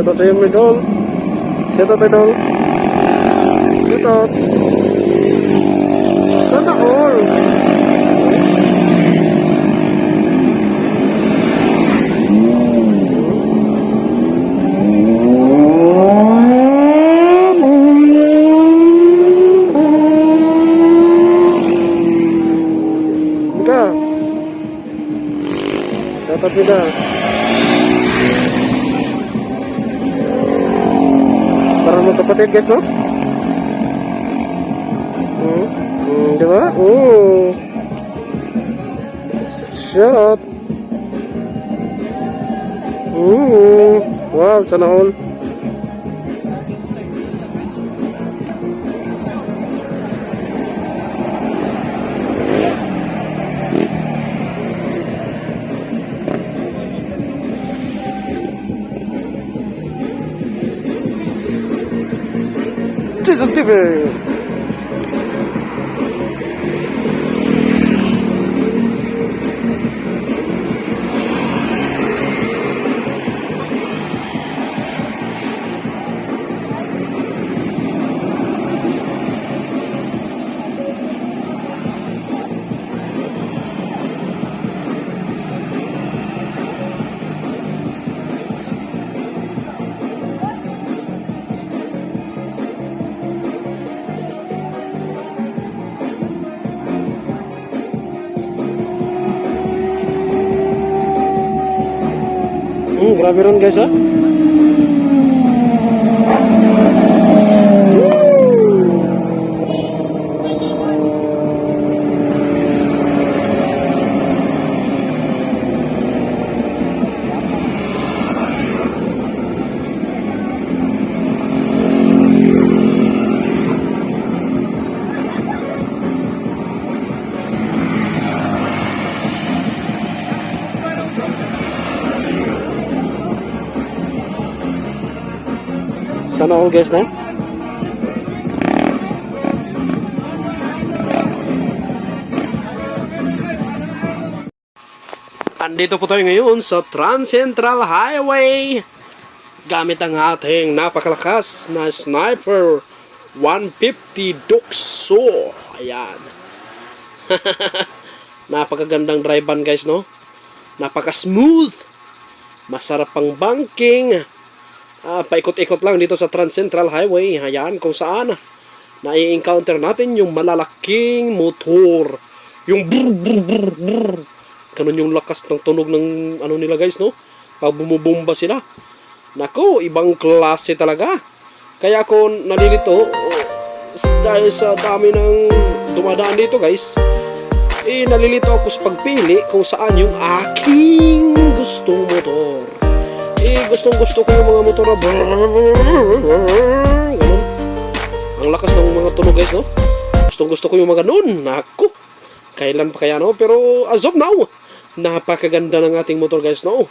Shoutout sa iyo, Idol. Shoutout, Idol. Shoutout. Sana all. Ika. Shoutout nila. Para magkapatid guys, no? Diba? Shoutout. Wow, sana all. Jason TV. Grabe ron guys, ha? Sana all guys, na? Andito po tayo ngayon sa Trans Central Highway gamit ang ating napakalakas na Sniper 150 Duxo. Ayan. Napakagandang drive-an guys, no? Napaka-smooth. Masarap pang banking. Paikot-ikot lang dito sa Trans Central Highway. Ayan, kung saan nai-encounter natin yung malalaking motor. Yung brr brr brr brr. Ganun yung lakas ng tunog ng ano nila guys, no? Pag bumubomba sila. Nako, ibang klase talaga. Kaya ako nalilito dahil sa dami ng dumadaan dito guys. Nalilito ako sa pagpili kung saan yung aking gustong motor. Gustong-gusto ko yung mga motor na ganun. Ang lakas ng mga tunog guys, no? Gustong-gusto ko yung mga ganun. Naku, kailan pa kaya, no? Pero as of now, napakaganda ng ating motor guys, no?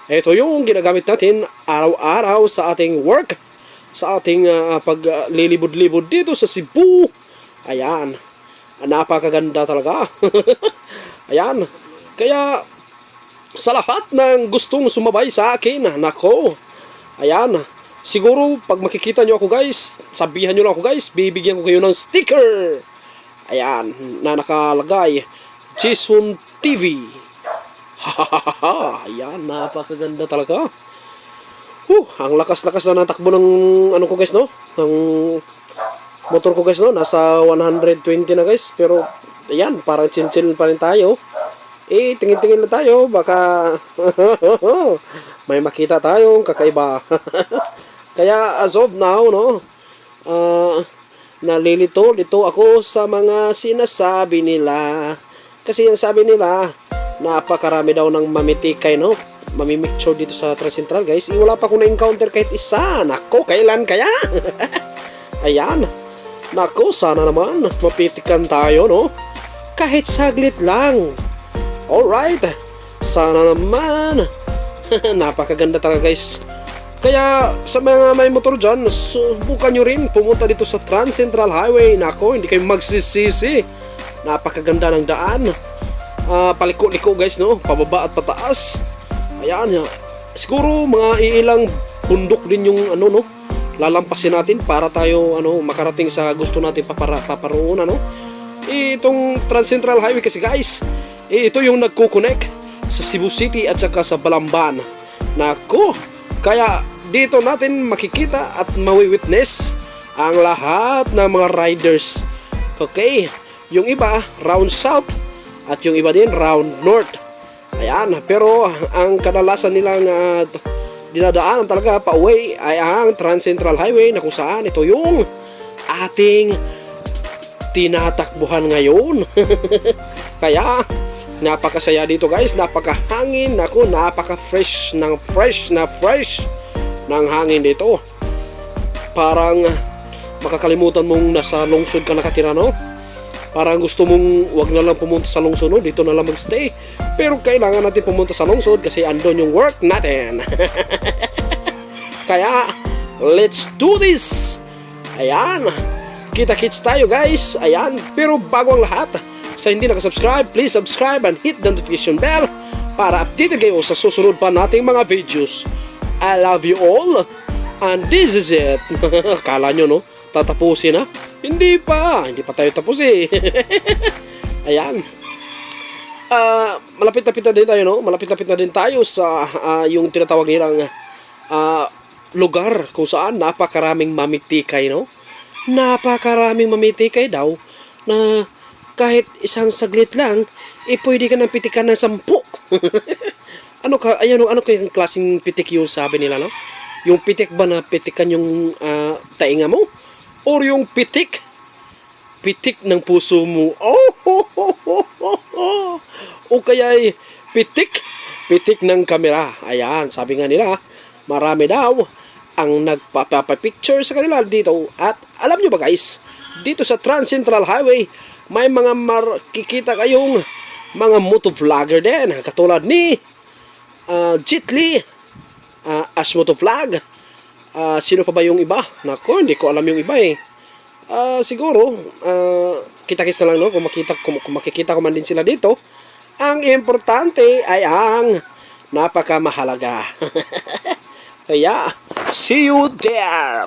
Ito yung ginagamit natin araw-araw sa ating work, sa ating paglilibod-libod dito sa Cebu. Ayan, napakaganda talaga. Ayan, kaya sa lahat ng gustong sumabay sa akin, nako, ayan, siguro pag makikita nyo ako guys, sabihan nyo lang ako guys, bibigyan ko kayo ng sticker. Ayan, na nakalagay Jason TV. Ayan, napakaganda talaga. Ang lakas-lakas na natakbo ng ano ko guys, no? Ng motor ko guys, no? Nasa 120 na guys, pero ayan, parang chill-chill pa rin tayo. Tingin-tingin na tayo, baka may makita tayong kakaiba. Kaya as of now, no, nalilito-lito ako sa mga sinasabi nila. Kasi yung sabi nila, napakarami daw ng mamitikay, no, mamimicture dito sa Trans Central guys. Wala pa akong na-encounter kahit isa. Nako, kailan kaya? Ayan, nako, sana naman mapitikan tayo, no, kahit saglit lang. Alright, sana naman. Napakaganda talaga guys. Kaya sa mga may motor dyan, subukan nyo rin pumunta dito sa Trans Central Highway. Nako, hindi kayo magsisisi. Napakaganda ng daan. Paliko-liko guys, no? Pababa at pataas. Ayan, siguro mga ilang bundok din yung ano, no, lalampasin natin para tayo makarating sa gusto natin paparoon, ano. Itong Trans Central Highway kasi guys, ito yung nagko-connect sa Cebu City at saka sa Balamban. Nako, kaya dito natin makikita at mawi-witness ang lahat ng mga riders. Okay, yung iba round south at yung iba din round north. Ayan, pero ang kadalasan nilang dinadaanan talaga pa-uwi ay ang Trans Central Highway na kung saan ito yung ating tinatakbuhan ngayon. Kaya napakasaya dito guys, napakahangin, ako napaka-fresh ng hangin dito. Parang makakalimutan mong nasa lungsod ka nakatira, no? Parang gusto mong wag na lang pumunta sa lungsod, no? Dito na lang magstay. Pero kailangan natin pumunta sa lungsod kasi andon yung work natin. Kaya let's do this. Ayan, kita-kits tayo guys. Ayan, pero bago ang lahat, sa hindi nakasubscribe, please subscribe and hit the notification bell para updated kayo sa susunod pa nating mga videos. I love you all and this is it. Kala nyo, no, tatapusin na? Hindi pa tayo tapos eh. Ayan, malapit-lapit na din tayo, no? Malapit-lapit na din tayo sa yung tinatawag nilang lugar kung saan napakaraming mamitikay, no? Napakaraming mamitikay daw na kahit isang saglit lang, pwede ka nang pitikan ng 10. Ano kayang klaseng pitik yung sabi nila, no? Yung pitik ba na pitikan yung tainga mo? Or yung pitik ng puso mo? O kaya pitik ng kamera. Ayan, sabi nga nila, marami daw ang nagpapapicture sa kanila dito. At alam nyo ba guys, dito sa Trans Central Highway, may mga makikita kayong mga motovlogger din, katulad ni Jet Li, Ash Motovlog. Sino pa ba yung iba? Nako, hindi ko alam yung iba eh. Siguro kita-kits na lang, no? Kung makikita ko man din sila dito. Ang importante ay ang napakamahalaga. Kaya see you there.